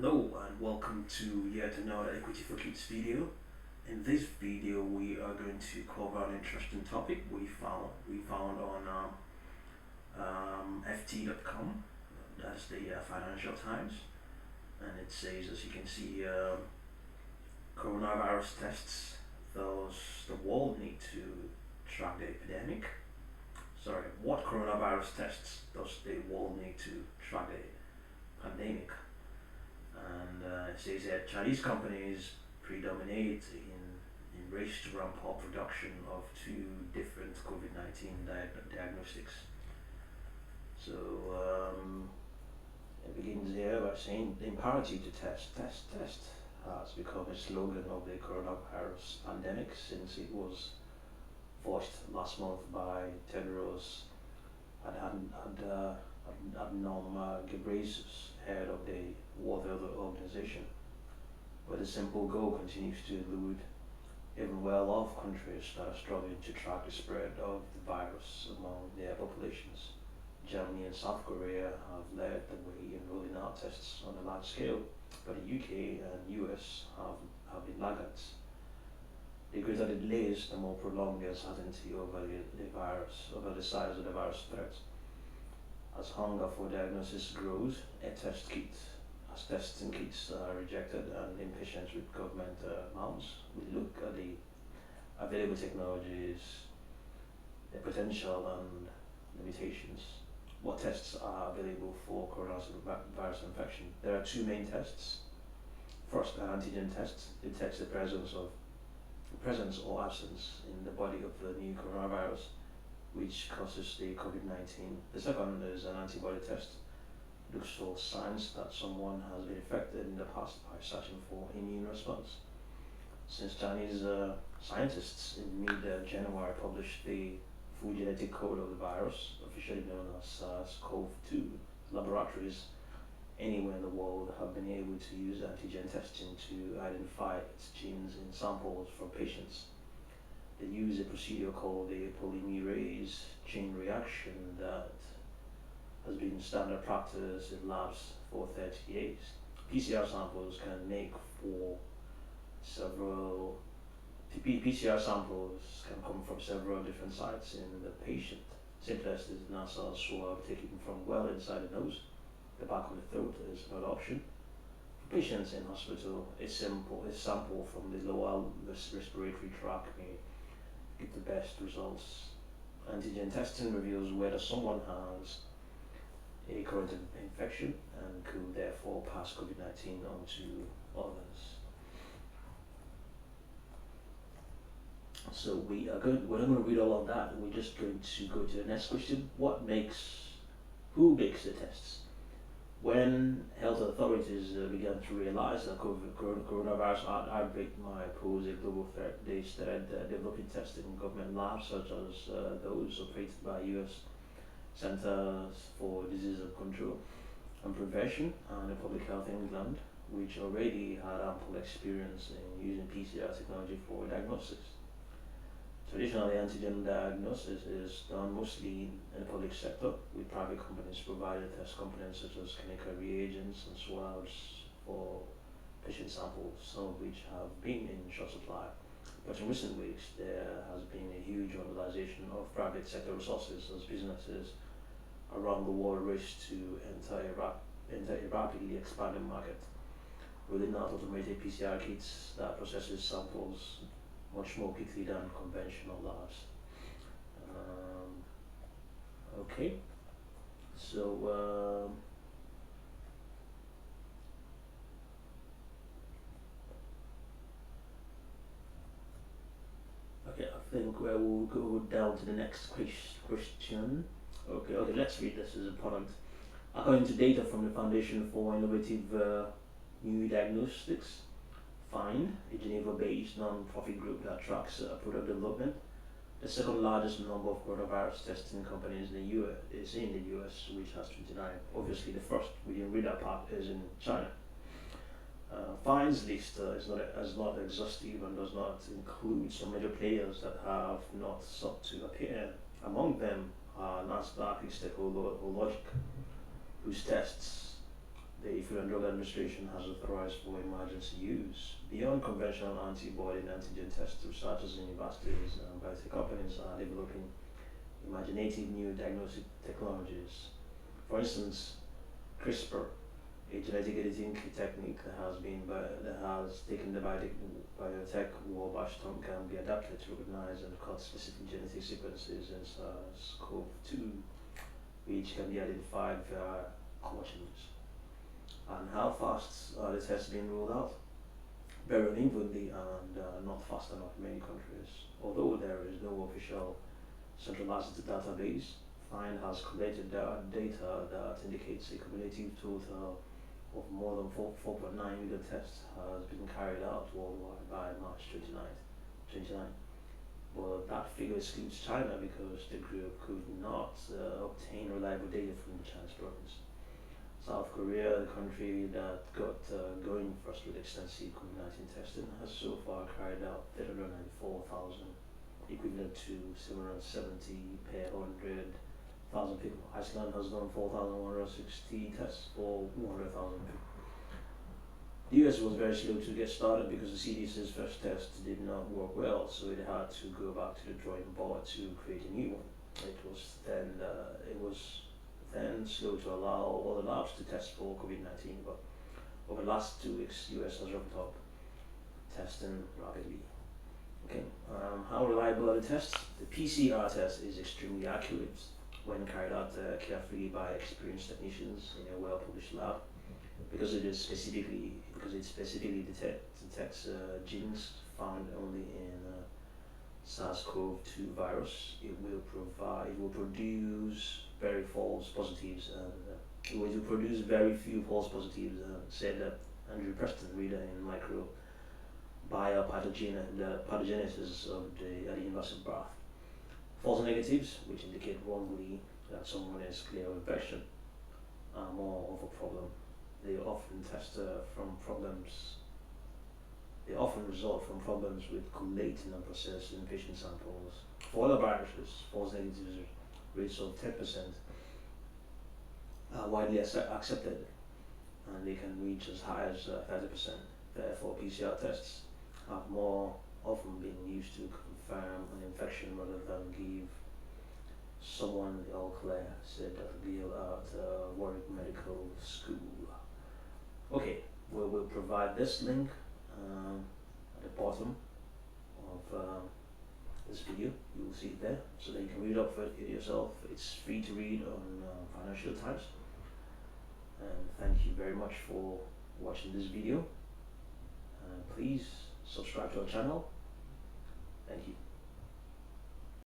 Hello and welcome to yet another Equity for Kids video. In this video, we are going to cover an interesting topic we found on ft.com. That's the Financial Times, and it says, as you can see, coronavirus tests. Those the world need to track the epidemic. Sorry, what coronavirus tests does the world need to track the pandemic? And it says that Chinese companies predominate in race to ramp up production of two different COVID-19 diagnostics. So it begins here by saying the imperative to test has become a slogan of the coronavirus pandemic since it was voiced last month by Tedros Adhanom Ghebreyesus, head of the World Health Organization, but the simple goal continues to elude even well-off countries that are struggling to track the spread of the virus among their populations. Germany and South Korea have led the way in rolling out tests on a large scale, but the UK and US have been laggards. The greater the delays, the more prolonged the uncertainty over the size of the virus threat. As hunger for diagnosis grows, as testing kits are rejected and impatience with government mounts, we look at the available technologies, the potential and limitations. What tests are available for coronavirus infection? There are two main tests. First, an antigen test detects the presence or absence in the body of the new coronavirus, which causes the COVID-19. The second is an antibody test. Looks for signs that someone has been infected in the past by searching for immune response. Since Chinese scientists in mid-January published the full genetic code of the virus, officially known as SARS-CoV-2, laboratories anywhere in the world have been able to use antigen testing to identify its genes in samples from patients. They use a procedure called the polymerase chain reaction that has been standard practice in labs for 30 years. PCR samples can make for several PCR samples can come from several different sites in the patient. Simplest is nasal swab taken from well inside the nose. The back of the throat is another option. For patients in hospital, a sample from the lower respiratory tract may give the best results. Antigen testing reveals whether someone has a current infection and could therefore pass COVID-19 on to others. So we're not going to read all of that. We're just going to go to the next question. Who makes the tests? When health authorities began to realize that coronavirus outbreak might pose a global threat, they started developing testing in government labs such as those operated by U.S. Centers for Disease Control and Prevention and the Public Health England, which already had ample experience in using PCR technology for diagnostics. Traditionally, antigen diagnosis is done mostly in the public sector, with private companies providing test components such as chemical reagents and swabs for patient samples, some of which have been in short supply. But in recent weeks, there has been a huge mobilization of private sector resources as businesses around the world race to enter a rapidly expanding market, rolling out automated PCR kits that processes samples much more quickly than conventional labs. Okay, so okay, I think we'll go down to the next question. Okay, let's read this. Is important. According to data from the Foundation for Innovative New Diagnostics, FIND, a Geneva-based non-profit group that tracks product development, the second largest number of coronavirus testing companies in the US is in the US, which has 29. Obviously, the first we didn't read that part is in China. FIND's list is not exhaustive and does not include some major players that have not sought to appear. Among them are Nasdaq-listed Hologic, whose tests the Food and Drug Administration has authorized for emergency use. Beyond conventional antibody and antigen tests, researchers in universities and biotech companies are developing imaginative new diagnostic technologies. For instance, CRISPR, a genetic editing technique that has taken the biotech war by storm, can be adapted to recognize and cut specific genetic sequences in SARS-CoV-2, which can be identified via core genes. And how fast are the tests being rolled out? Very unevenly and not fast enough in many countries. Although there is no official centralized database, FIND has collected data that indicates a cumulative total of more than 4.9 million tests has been carried out worldwide by March 29. But that figure excludes China because the group could not obtain reliable data from China's province. South Korea, the country that got going first with extensive COVID-19 testing, has so far carried out 394,000, equivalent to 770 per 100,000 people. Iceland has done 4,160 tests for 100,000 people. The US was very slow to get started because the CDC's first test did not work well, so it had to go back to the drawing board to create a new one. It was then slow to allow other labs to test for COVID-19, but over the last 2 weeks, US has ramped up testing rapidly. Okay, how reliable are the tests? The PCR test is extremely accurate when carried out carefully by experienced technicians in a well-published lab, because it specifically detects genes found only in SARS-CoV-2 virus. It will produce very false positives, and it will produce very few false positives, said Andrew Preston, reader in the pathogenesis of at the University of Bath. False negatives, which indicate wrongly that someone is clear of infection, are more of a problem. They often result from problems with collating and processing patient samples. For other viruses, false negatives rates of 10% are widely accepted, and they can reach as high as 30%. Therefore, PCR tests have more often been used to confirm an infection rather than give someone the all clear, said Dr. Gill at Warwick Medical School. Okay, we will provide this link at the bottom of this video. You will see it there, so that you can read up for it yourself. It's free to read on Financial Times. And thank you very much for watching this video. Please subscribe to our channel